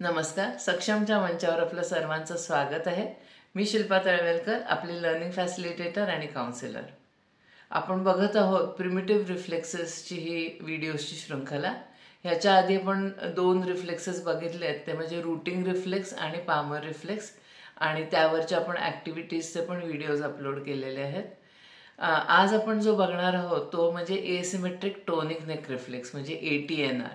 नमस्कार. सक्षमच्या मंचावर आपलं सर्वांचं स्वागत आहे. मी शिल्पा तळवेलकर, आपली लर्निंग फॅसिलिटेटर आणि काउन्सिलर. आपण बघत आहोत प्रिमिटिव्ह रिफ्लेक्सेसची ही व्हिडिओची शृंखला. ह्याच्या आधी आपण 2 रिफ्लेक्सेस बघितले आहेत, ते म्हणजे रूटिंग रिफ्लेक्स आणि पामर रिफ्लेक्स, आणि त्यावरच्या आपण ॲक्टिव्हिटीजचे पण व्हिडिओज अपलोड केलेले आहेत. आज आपण जो बघणार आहोत तो म्हणजे एसिमेट्रिक टोनिक नेक रिफ्लेक्स म्हणजे ATNR.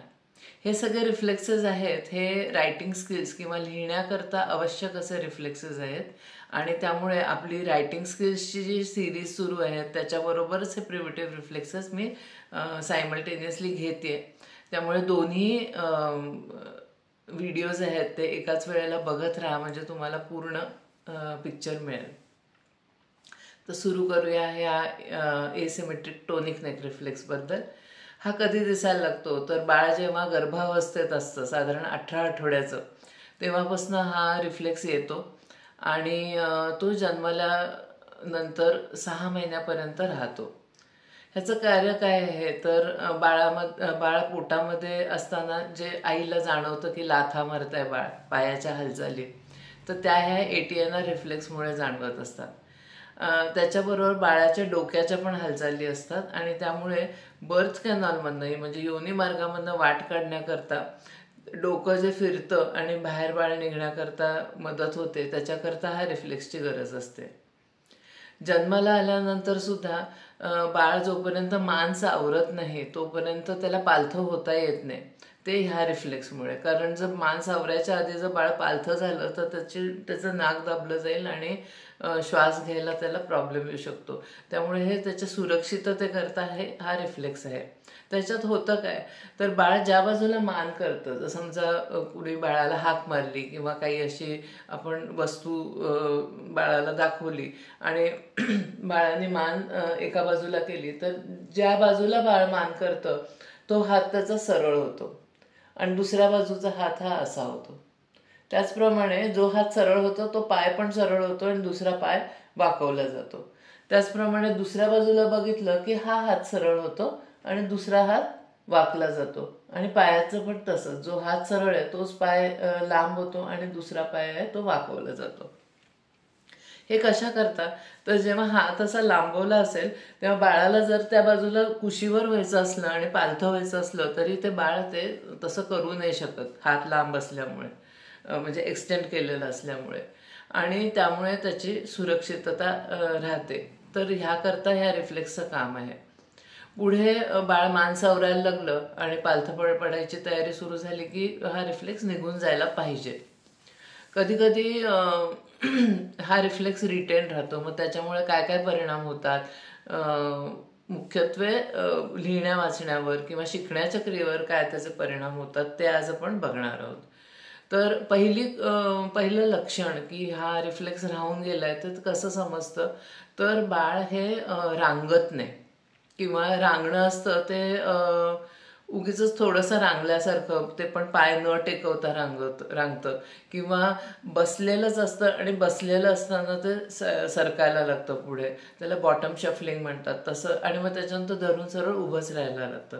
हे सगळे रिफ्लेक्सेस आहेत, हे रायटिंग स्किल्स किंवा लिहिण्याकरता आवश्यक असे रिफ्लेक्सेस आहेत, आणि त्यामुळे आपली रायटिंग स्किल्सची जी सिरीज सुरू आहे त्याच्याबरोबरच हे प्रिमिटिव्ह रिफ्लेक्सेस मी सायमल्टेनियसली घेते. त्यामुळे दोन्ही व्हिडिओज आहेत ते एकाच वेळेला बघत राहा, म्हणजे तुम्हाला पूर्ण पिक्चर मिळेल. तर सुरू करूया ह्या एसिमेट्रिक टोनिक नेक रिफ्लेक्सबद्दल. हा कधी दिसायला लागतो तर बाळ जेव्हा गर्भावस्थेत असतं, साधारण 18 आठवड्याचं, तेव्हापासून हा रिफ्लेक्स येतो आणि तो जन्माला नंतर 6 महिन्यापर्यंत राहतो. ह्याचं कार्य काय आहे तर बाळ पोटामध्ये असताना जे आईला जाणवतं की लाथा मारत आहे बाळ, पायाच्या हालचाली, तर त्या ह्या ATNR रिफ्लेक्समुळे जाणवत असतात. त्याच्याबरोबर बाळाच्या डोक्याच्या पण हालचाली असतात, आणि त्यामुळे बर्थ कॅनॉलमधनंही म्हणजे योनी मार्गामधनं वाट काढण्याकरता डोकं जे फिरतं आणि बाहेर बाळ निघण्याकरता मदत होते, त्याच्याकरता हा रिफ्लेक्सची गरज असते. जन्माला आल्यानंतर सुद्धा बाळ जोपर्यंत मांस आवरत नाही तोपर्यंत त्याला पालथं होता येत नाही, ते ह्या रिफ्लेक्समुळे. कारण जर मांस आवरायच्या आधी जर बाळ पालथं झालं तर त्याचं नाक दाबलं जाईल आणि श्वास घ्यायला त्याला प्रॉब्लेम येऊ शकतो. त्यामुळे हे त्याच्या सुरक्षिततेकरता हा रिफ्लेक्स आहे. त्याच्यात होतं काय तर बाळ ज्या बाजूला मान करतं, जर समजा कुणी बाळाला हाक मारली किंवा काही अशी आपण वस्तू बाळाला दाखवली आणि बाळाने मान एका बाजूला केली, तर ज्या बाजूला बाळ मान करतं तो हात त्याचा सरळ होतो आणि दुसऱ्या बाजूचा हात हा असा होतो. त्याचप्रमाणे जो हात सरळ होतो तो पाय पण सरळ होतो आणि दुसरा पाय वाकवला जातो. त्याचप्रमाणे दुसऱ्या बाजूला बघितलं की हा हात सरळ होतो आणि दुसरा हात वाकला जातो, आणि पायाचं पण तसंच, जो हात सरळ आहे तोच पाय लांब होतो आणि दुसरा पाय आहे तो वाकवला जातो. हे कशा करता तर जेव्हा हात असा लांबवला असेल तेव्हा बाळाला जर त्या बाजूला कुशीवर व्हायचं असलं आणि पालथं व्हायचं असलं तरी ते बाळ ते तसं करू नाही शकत, हात लांब असल्यामुळे, म्हणजे एक्सटेंड केलेलं असल्यामुळे, आणि त्यामुळे त्याची सुरक्षितता राहते. तर ह्याकरता ह्या रिफ्लेक्सचं काम आहे. पुढे बाळ मान सावरायला लागलं आणि पालथं पडायची तयारी सुरू झाली की हा रिफ्लेक्स निघून जायला पाहिजे. कधी कधी हा रिफ्लेक्स रिटेन राहतो. मग त्याच्यामुळे काय काय परिणाम होतात, मुख्यत्वे लिहिण्या वाचण्यावर किंवा शिकण्याच्या क्रियेवर काय त्याचे परिणाम होतात ते आज आपण बघणार आहोत. तर पहिलं लक्षण की हा रिफ्लेक्स राहून गेलाय तर कसं समजतं तर बाळ हे रांगत नाही, किंवा रांगणं असतं ते उगीच थोडंसं रांगल्यासारखं, ते पण पाय न टेकवता रांगतं, किंवा बसलेलंच असतं आणि बसलेलं असताना ते सरकायला लागतं पुढे, त्याला बॉटम शफलिंग म्हणतात तसं, आणि मग त्याच्यानंतर धरून सरळ उभंच राहायला लागतं.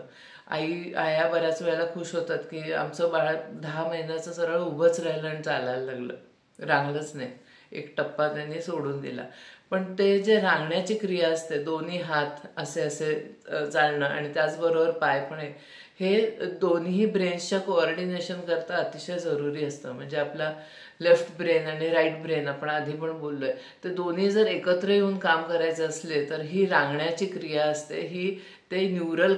आया बऱ्याच वेळेला खुश होतात की आमचं बाळ 10 महिन्याचं सरळ उभंच राहिलं आणि चालायला लागलं, रांगलंच नाही, एक टप्पा त्यांनी सोडून दिला. पण ते जे रांगण्याची क्रिया असते, दोन्ही हात असे चालणं आणि त्याचबरोबर पाय पण, हे दोन्ही ब्रेन्सच्या कोऑर्डिनेशन करता अतिशय जरुरी असतं. म्हणजे आपला लेफ्ट ब्रेन आणि राईट ब्रेन, आपण आधी पण बोललोय, ते दोन्ही जर एकत्र येऊन काम करायचे असले तर ही रांगण्याची क्रिया असते, ही ते न्यूरल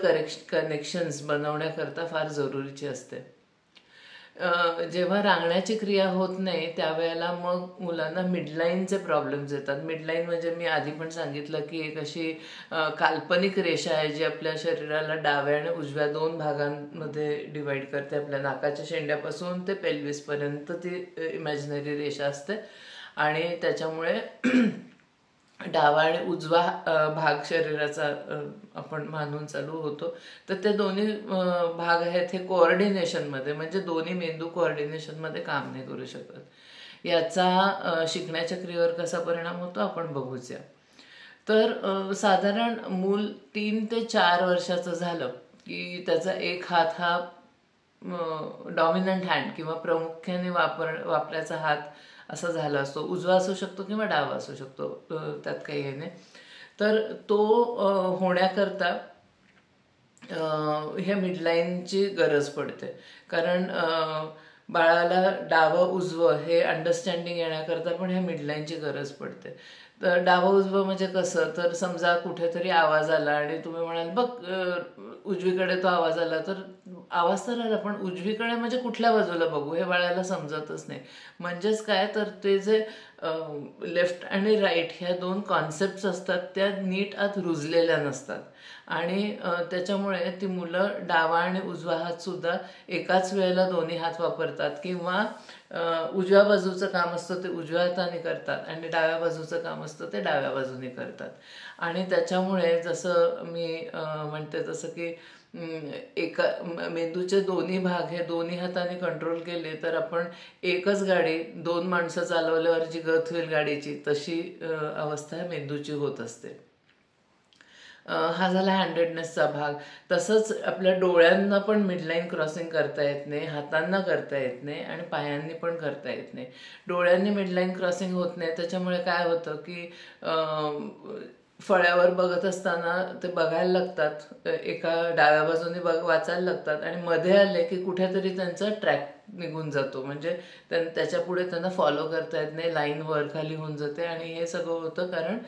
कनेक्शन्स बनवण्याकरता फार जरुरीची असते. जेव्हा रांगण्याची क्रिया होत नाही त्यावेळेला मग मुलांना मिडलाईनचे प्रॉब्लेम्स येतात. मिडलाईन म्हणजे मी आधी पण सांगितलं की एक अशी काल्पनिक रेषा आहे जी आपल्या शरीराला डाव्या आणि उजव्या 2 भागांमध्ये डिवाइड करते. आपल्या नाकाच्या शेंड्यापासून ते पेल्विसपर्यंत ती इमॅजिनरी रेषा असते, आणि त्याच्यामुळे डावा आणि उजवा भाग शरीराचा आपण मानून चालू होतो. तर ते दोन्ही भाग आहेत हे कोऑर्डिनेशनमध्ये, म्हणजे दोन्ही मेंदू कोऑर्डिनेशनमध्ये काम नाही करू शकत. याचा शिकण्याच्या क्रियेवर कसा परिणाम होतो आपण बघूया. तर साधारण मूल 3 ते 4 वर्षाचं झालं की त्याचा एक हात हा डॉमिनंट हँड किंवा प्रामुख्याने वापरायचा हात असा झाला असतो. उजवा असू शकतो किंवा डावा असू शकतो, त्यात काही हे नाही. तर तो होण्याकरता ह्या मिडलाईनची गरज पडते. कारण बाळाला डावं उजवं हे अंडरस्टँडिंग येण्याकरता पण ह्या मिडलाईनची गरज पडते. तर डावं उजवं म्हणजे कसं, तर समजा कुठेतरी आवाज आला आणि तुम्ही म्हणाल बघ उजवीकडे तो आवाज आला, तर आवाज तर आला पण उजवीकडे म्हणजे कुठल्या बाजूला बघू हे बाळाला समजतच नाही. म्हणजेच काय, तर ते जे लेफ्ट आणि राईट ह्या दोन कॉन्सेप्ट्स असतात त्या नीट आत रुजलेल्या नसतात. आणि त्याच्यामुळे ती मुलं डावा आणि उजवा हात सुद्धा एकाच वेळेला दोन्ही हात वापरतात, किंवा उजव्या बाजूचं काम असतं ते उजव्या हाताने करतात आणि डाव्या बाजूचं काम असतं ते डाव्या बाजूने करतात. आणि त्याच्यामुळे जसं मी म्हणते तसं की एका मेंदूचे दोन्ही भाग हे दोन्ही हाताने कंट्रोल केले तर आपण एकच गाडी 2 माणसं चालवल्यावर जी गत होईल गाडीची, तशी अवस्था मेंदूची होत असते. हा झाला हँडेडनेसचा भाग. तसंच आपल्या डोळ्यांना पण मिडलाईन क्रॉसिंग करता येत नाही, हातांना करता येत नाही आणि पायांनी पण करता येत नाही. डोळ्यांनी मिडलाईन क्रॉसिंग होत नाही, त्याच्यामुळे काय होतं की फळ्यावर बघत असताना ते बघायला लागतात, एका डाव्या बाजूने वाचायला लागतात आणि मध्ये आले की कुठेतरी त्यांचा ट्रॅक निघून जातो. म्हणजे त्याच्या पुढे त्यांना फॉलो करता येत नाही, लाईन वर खाली होऊन जाते. आणि हे सगळं होतं कारण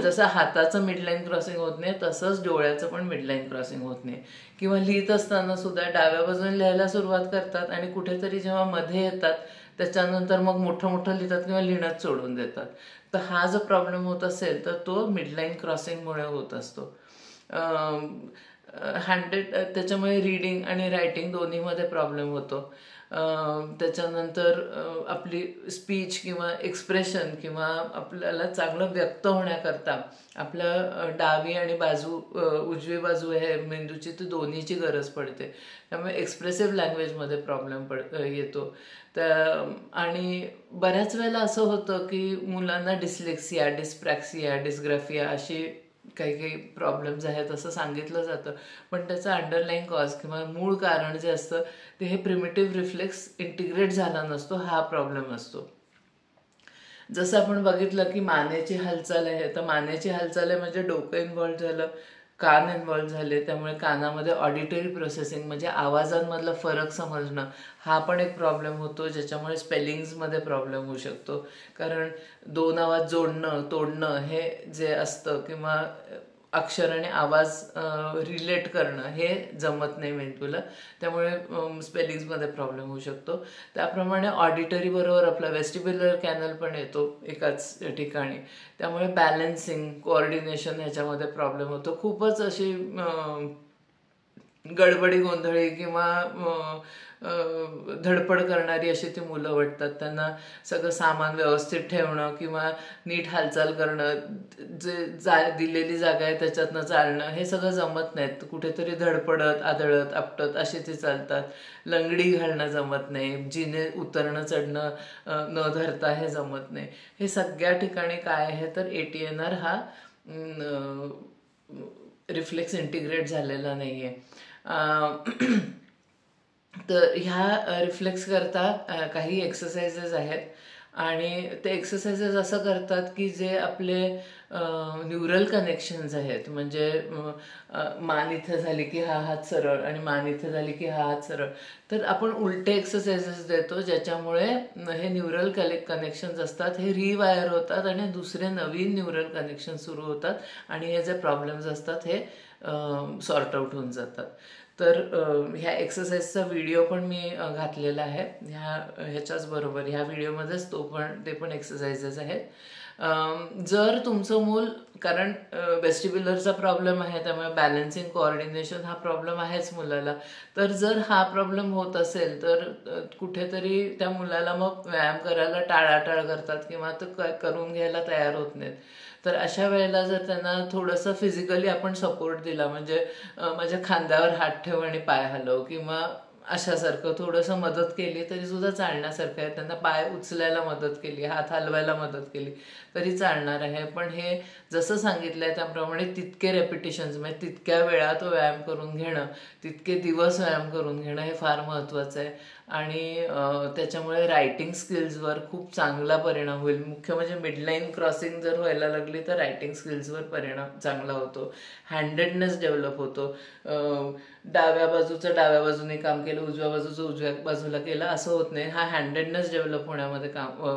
जसं हाताचं मिडलाईन क्रॉसिंग होत नाही तसंच डोळ्याचं पण मिडलाईन क्रॉसिंग होत नाही. किंवा लिहित असताना सुद्धा डाव्या बाजूने लिहायला सुरुवात करतात आणि कुठेतरी जेव्हा मध्ये येतात त्याच्यानंतर मग मोठं मोठं लिहितात किंवा लिहिणंच सोडून देतात. तर हा जो प्रॉब्लेम होत असेल तर तो मिडलाईन क्रॉसिंगमुळे होत असतो. त्याच्यामुळे रीडिंग आणि रायटिंग दोन्हीमध्ये प्रॉब्लेम होतो. त्याच्यानंतर आपली स्पीच किंवा एक्सप्रेशन किंवा आपल्याला चांगलं व्यक्त होण्याकरता आपल्या डावी आणि उजवी बाजू हे मेंदूची तर दोन्हीची गरज पडते. त्यामुळे एक्सप्रेसिव्ह लँग्वेजमध्ये प्रॉब्लेम येतो. आणि बऱ्याच वेळेला असं होतं की मुलांना डिस्लेक्सिया, डिस्प्रॅक्सिया, डिस्ग्राफिया अशी काही प्रॉब्लेम्स आहेत असं सांगितलं जातं. पण त्याचं अंडरलाईन कॉज किंवा मूळ कारण जे असतं ते हे प्रिमिटिव्ह रिफ्लेक्स इंटिग्रेट झाला नसतो, हा प्रॉब्लेम असतो. जसं आपण बघितलं की मानेची हालचाल आहे, तर मानेची हालचाल आहे म्हणजे डोकं इन्व्हॉल्व्ह झालं, कान इन्व्हॉल्व्ह झाले, त्यामुळे कानामध्ये ऑडिटरी प्रोसेसिंग म्हणजे आवाजांमधला फरक समजणं हा पण एक प्रॉब्लेम होतो, ज्याच्यामुळे स्पेलिंग्समध्ये प्रॉब्लेम होऊ शकतो. कारण 2 आवाज जोडणं तोडणं हे जे असतं किंवा अक्षर आणि आवाज रिलेट करणं हे जमत नाही मेंदूला, त्यामुळे स्पेलिंग्समध्ये प्रॉब्लेम होऊ शकतो. त्याप्रमाणे ऑडिटरी बरोबर आपला वेस्टिब्युलर कॅनल पण येतो एकाच ठिकाणी, त्यामुळे बॅलन्सिंग, कोऑर्डिनेशन ह्याच्यामध्ये प्रॉब्लेम होतो. खूपच अशी गडबडी गोंधळी किंवा धडपड करणारी अशी ती मुलं वाटतात. त्यांना सगळं सामान व्यवस्थित ठेवणं किंवा नीट हालचाल करणं, जे दिलेली जागा आहे त्याच्यातनं चालणं हे सगळं जमत नाहीत. कुठेतरी धडपडत आदळत आपटत अशी ती चालतात. लंगडी घालणं जमत नाही, जिने उतरणं चढणं न धरता हे जमत नाही. हे सगळ्या ठिकाणी काय आहे तर ATNR हा रिफ्लेक्स इंटिग्रेट झालेला नाही आहे. तर ह्या रिफ्लेक्स करता काही एक्सरसाइजेस आहेत आणि ते एक्सरसाइजेस असं करतात की जे आपले न्यूरल कनेक्शन्स आहेत. म्हणजे मान इथं झाली की हा हात सरळ आणि मान इथं झाली की हा हात सरळ, तर आपण उलटे एक्सरसाइजेस देतो ज्याच्यामुळे हे न्यूरल कनेक्शन्स असतात हे रिवायर होतात आणि दुसरे नवीन न्यूरल कनेक्शन सुरू होतात आणि हे जे प्रॉब्लेम्स असतात हे सॉर्ट आउट होऊन जातात. तर ह्या एक्सरसाइजचा व्हिडिओ पण मी घातलेला आहे ह्याच्याच बरोबर. ह्या व्हिडिओमध्येच ते पण एक्सरसाइजेस आहेत. जर तुमचं मूल, कारण वेस्टिब्युलरचा प्रॉब्लेम आहे त्यामुळे बॅलन्सिंग, कोऑर्डिनेशन हा प्रॉब्लेम आहेच मुलाला, तर जर हा प्रॉब्लेम होत असेल तर कुठेतरी त्या मुलाला मग व्यायाम करायला टाळाटाळ करतात किंवा तो करून घ्यायला तयार होत नाहीत. तर अशा वेळेला जर त्यांना थोडंसं फिजिकली आपण सपोर्ट दिला, म्हणजे माझ्या खांद्यावर हात ठेव आणि पाय हलव किंवा अशासारखं थोडंसं मदत केली तरी सुद्धा चालण्यासारखं आहे. त्यांना पाय उचलायला मदत केली, हात हलवायला मदत केली तरी चालणार आहे. पण हे जसं सांगितलं आहे त्याप्रमाणे तितके रेपिटेशन्स म्हणजे तितक्या वेळा तो व्यायाम करून घेणं, तितके दिवस व्यायाम करून घेणं हे फार महत्त्वाचं आहे. आणि त्याच्यामुळे रायटिंग स्किल्सवर खूप चांगला परिणाम होईल. मुख्य म्हणजे मिडलाईन क्रॉसिंग जर व्हायला लागली तर रायटिंग स्किल्सवर परिणाम चांगला होतो. हँडेडनेस डेव्हलप होतो. डाव्या बाजूचं डाव्या बाजूने काम केलं, उजव्या बाजूचं उजव्या बाजूला केलं असं होत नाही. हा हँडेडनेस डेव्हलप होण्यामध्ये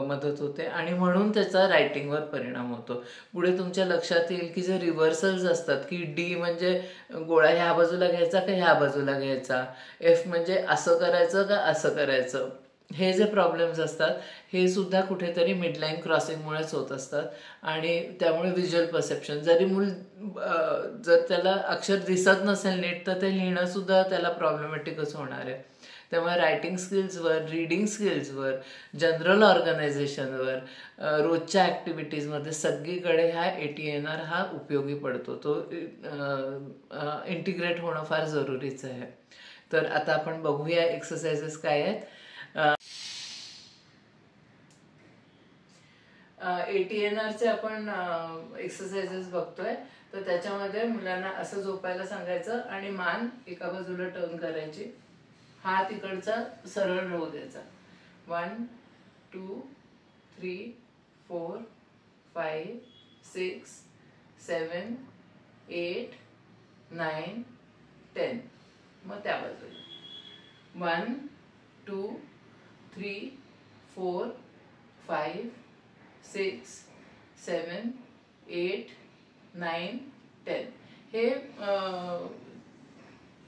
मदत होते आणि म्हणून त्याचा रायटिंगवर परिणाम होतो. पुढे तुमच्या लक्षात येईल की जे रिव्हर्सल्स असतात की डी म्हणजे गोळा ह्या बाजूला घ्यायचा का ह्या बाजूला घ्यायचा, एफ म्हणजे असं करायचं का असं करायचं, हे जे प्रॉब्लेम्स असतात हे सुद्धा कुठेतरी मिडलाईन क्रॉसिंगमुळेच होत असतात. आणि त्यामुळे व्हिज्युअल परसेप्शन जरी जर त्याला अक्षर दिसत नसेल नीट तर ते लिहिणं सुद्धा त्याला प्रॉब्लेमॅटिकच होणार आहे. त्यामुळे रायटिंग स्किल्सवर, रीडिंग स्किल्सवर, जनरल ऑर्गनायझेशनवर, रोजच्या ॲक्टिव्हिटीजमध्ये सगळीकडे हा ATNR हा उपयोगी पडतो. तो इंटिग्रेट होणं फार जरुरीचं आहे. तर आता आपण बघूया एक्सरसाइजेस काय आहेत. ATNRचे आपण एक्सरसाइजेस बघतोय. तर त्याच्यामध्ये मुलांना असं झोपायला सांगायचं आणि मान एका बाजूला टर्न करायची, हात इकडचा सरळ राहू द्यायचा. 1 2 3 4 5 6 7 8 9 10. मग त्या बाजूला 1 2 3 4 5 6 7 8 9 10. हे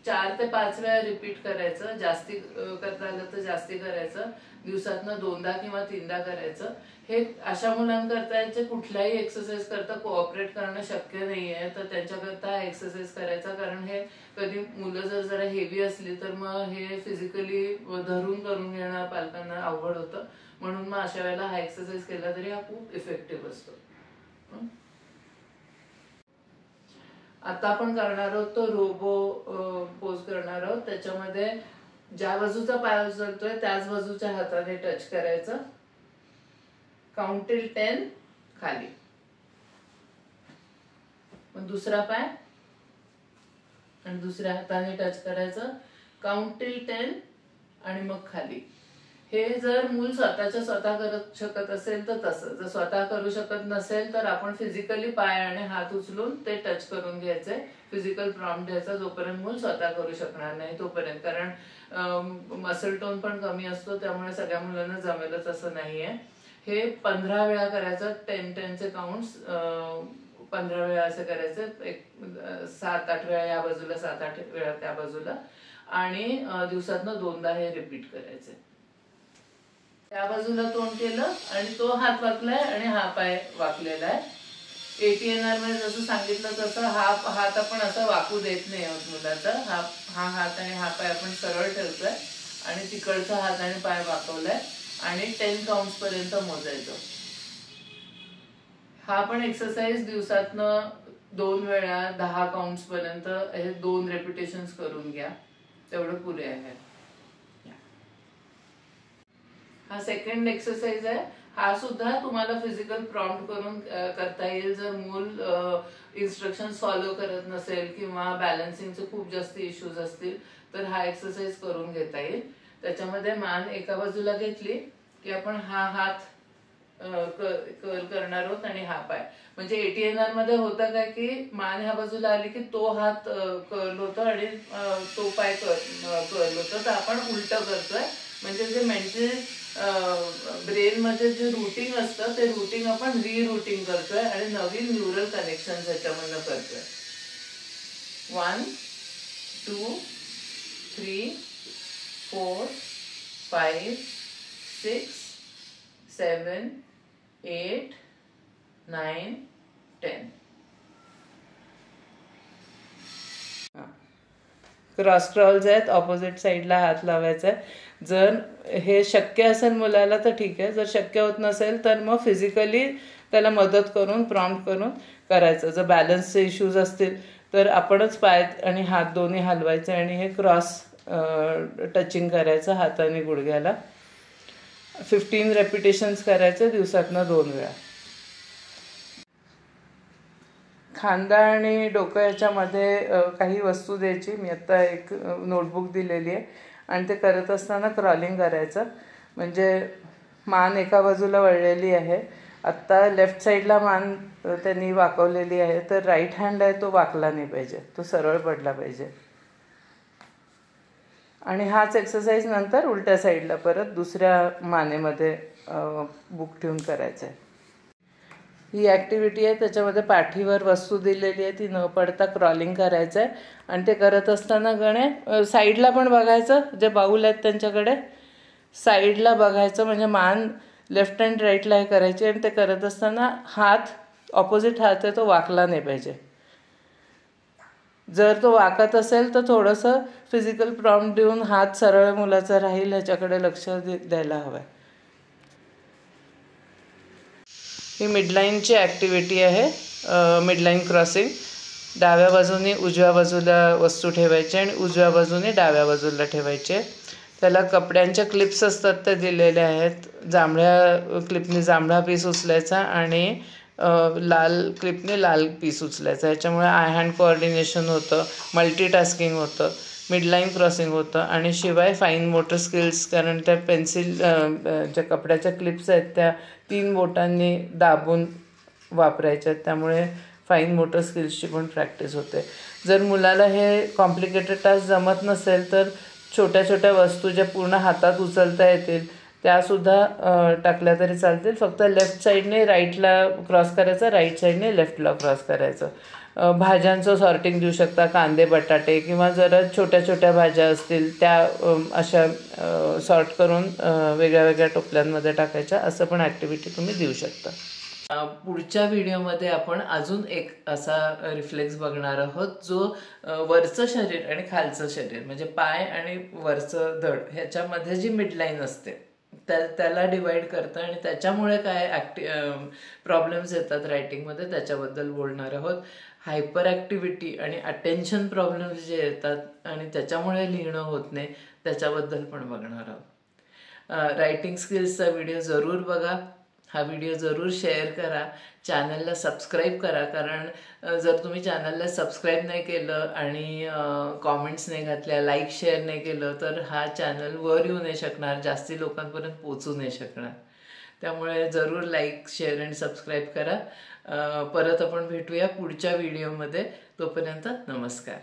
4 ते 5 वेळा रिपीट करायचं. जास्ती करता आलं तर जास्ती करायचं. दिवसातनं 2दा किंवा 3दा करायचं. हे अशा मुलांकरता जे कुठल्याही एक्सरसाइज करता कोऑपरेट करणं शक्य नाही आहे तर त्यांच्याकरता एक्सरसाइज करायचा. कारण हे कधी मुलं जर जरा हेवी असली तर मग हे फिजिकली धरून करून घेणं पालकांना अवघड होतं. म्हणून मग अशा वेळेला हा एक्सरसाइज केला तरी हा खूप इफेक्टिव्ह असतो. आता आपण करणार आहोत तो रोबो पोज करणार आहोत. त्याच्यामध्ये ज्या बाजूचा पाय उचलतोय त्याच बाजूच्या हाताने टच करायचं. काउंट टिल 10 खाली. मग दुसरा पाय आणि दुसऱ्या हाताने टच करायचं. काउंट टिल 10 आणि मग खाली. हे जर मूल स्वतः करत शकत असेल तर तसं. जर स्वतः करू शकत नसेल तर आपण फिजिकली पाय आणि हात उचलून ते टच करून घ्यायचे. फिजिकल प्रॉम्प्ट द्यायचा जोपर्यंत मूल स्वतः करू शकणार नाही तोपर्यंत. कारण मसल टोन पण कमी असतो त्यामुळे सगळ्या मुलांना जमेलच असं नाहीये. हे 15 वेळा करायचं. 10-10चे काउंट्स 15 वेळा असं करायचं. 7-8 वेळा या बाजूला, 7-8 वेळा त्या बाजूला. आणि दिवसातनं 2दा हे रिपीट करायचे. त्या बाजूला तोंड केलं आणि तो हात वाकलाय आणि हा पाय वाकलेला आहे. ATNR मध्ये जसं सांगितलं तसं हा हात आपण असा वाकू देत नाही आहोत मुलाचा. हा हात आणि हा पाय आपण सरळ ठेवतोय आणि तिकडचा हात आणि पाय वाकवलाय आणि 10 काउंट्स पर्यंत मोजायचं. हा पण एक्सरसाइज दिवसातनं 2 वेळा 10 काउंट्स पर्यंत हे 2 रेपिटेशन्स करून घ्या. तेवढं पुरे आहे. हा सेकंड एक्सरसाइज आहे. हा सुद्धा तुम्हाला फिजिकल प्रॉम्प्ट करून करता येईल. जर मूल इन्स्ट्रक्शन फॉलो करत नसेल किंवा बॅलन्सिंगचे खूप जास्त इश्यूज असतील तर हा एक्सरसाइज करून घेता येईल. त्याच्यामध्ये मान एका बाजूला घेतली की आपण हा हात कर्ल करणार आहोत आणि हा पाय. म्हणजे ATNR मध्ये होतं काय की मान ह्या बाजूला आली की तो हात कर्ल होतो आणि तो पाय कर्ल होतो. तर आपण उलट करतोय. म्हणजे जे मेंटल ब्रेन मध्ये जे रुटीन असतं ते रुटीन आपण रिरुटीन करतोय आणि नवीन न्यूरल कनेक्शन ह्याच्यामधनं करतोय. 1 2 3 4 5 6 7 8 9 10. क्रॉस क्रॉल्स आहेत. ऑपोजिट साईडला हात लावायचा आहे. जर हे शक्य असेल मुलाला तर ठीक आहे. जर शक्य होत नसेल तर मग फिजिकली त्याला मदत करून प्रॉम्प्ट करून करायचं. जर बॅलन्सचे इश्यूज असतील तर आपणच पाय आणि हात दोन्ही हलवायचे आणि हे क्रॉस टचिंग करायचं हाताने गुडघ्याला. 15 रेपिटेशन्स करायचे दिवसातनं 2 वेळा. खांदा आणि डोकं याच्यामध्ये काही वस्तू द्यायची. मी आत्ता एक नोटबुक दिलेली आहे आणि ते करत असताना क्रॉलिंग करायचं. म्हणजे मान एका बाजूला वळलेली आहे, आत्ता लेफ्ट साईडला मान त्यांनी वाकवलेली आहे, तर राईट हँड आहे तो वाकला नाही पाहिजे, तो सरळ पडला पाहिजे. आणि हाच एक्सरसाइज नंतर उलट्या साईडला परत दुसऱ्या मानेमध्ये बुक ठेवून करायचं आहे. ही ॲक्टिव्हिटी आहे, त्याच्यामध्ये पाठीवर वस्तू दिलेली आहे, ती न पडता क्रॉलिंग करायचं आहे. आणि ते करत असताना गणे साईडला पण बघायचं, जे बाऊल आहेत त्यांच्याकडे साईडला बघायचं, म्हणजे मान लेफ्ट अँड राईटला हे करायची. आणि ते करत असताना हात ऑपोजिट हात आहे तो वाकला नाही पाहिजे. जर तो वाकत असेल तर थोडंसं फिजिकल प्रॉम्प्ट देऊन हात सरळ मुलाचा राहील ह्याच्याकडे लक्ष द्यायला हवं आहे. ही मिडलाईनची ॲक्टिव्हिटी आहे, मिडलाईन क्रॉसिंग. डाव्या बाजूने उजव्या बाजूला वस्तू ठेवायची आणि उजव्या बाजूने डाव्या बाजूला ठेवायचे. त्याला कपड्यांच्या क्लिप्स असतात त्या दिलेल्या आहेत. जांभळ्या क्लिपने जांभळा पीस उचलायचा आणि लाल क्लिपने लाल पीस उचलायचा. ह्याच्यामुळे आय हँड कोऑर्डिनेशन होतं, मल्टीटास्किंग होतं, मिडलाईन क्रॉसिंग होतं आणि शिवाय फाईन मोटर स्किल्स, कारण त्या पेन्सिल ज्या कपड्याच्या क्लिप्स आहेत त्या 3 बोटांनी दाबून वापरायच्या, त्यामुळे फाईन मोटर स्किल्सची पण प्रॅक्टिस होते. जर मुलाला हे कॉम्प्लिकेटेड टास्क जमत नसेल तर छोट्या छोट्या वस्तू ज्या पूर्ण हातात उचलता येतील त्यासुद्धा टाकल्या तरी चालतील. फक्त लेफ्ट साईडने राईटला क्रॉस करायचं, राईट साईडने लेफ्टला क्रॉस करायचं. भाज्यांचं सॉर्टिंग देऊ शकता, कांदे बटाटे किंवा जरा छोट्या छोट्या भाज्या असतील त्या अशा सॉर्ट करून वेगळ्या वेगळ्या टोपल्यांमध्ये टाकायच्या, असं पण ॲक्टिव्हिटी तुम्ही देऊ शकता. पुढच्या व्हिडिओमध्ये आपण अजून एक असा रिफ्लेक्स बघणार आहोत, जो वरचं शरीर आणि खालचं शरीर म्हणजे पाय आणि वरचं धड ह्याच्यामध्ये जी मिडलाईन असते त्याला डिवाइड करतं आणि त्याच्यामुळे काय प्रॉब्लेम्स येतात रायटिंगमध्ये त्याच्याबद्दल बोलणार आहोत. हायपर ॲक्टिव्हिटी आणि अटेन्शन प्रॉब्लेम्स जे येतात आणि त्याच्यामुळे लिहिणं होत नाही त्याच्याबद्दल पण बघणार आहोत. रायटिंग स्किल्सचा व्हिडिओ जरूर बघा, हा व्हिडिओ जरूर शेअर करा, चॅनलला सबस्क्राईब करा. कारण जर तुम्ही चॅनलला सबस्क्राईब नाही केलं आणि कॉमेंट्स नाही घातल्या, लाईक शेअर नाही केलं तर हा चॅनल वर येऊ नाही शकणार, जास्ती लोकांपर्यंत पोचू नाही शकणार. त्यामुळे जरूर लाईक शेअर आणि सबस्क्राईब करा. परत आपण भेटूया पुढच्या व्हिडिओमध्ये. तोपर्यंत नमस्कार.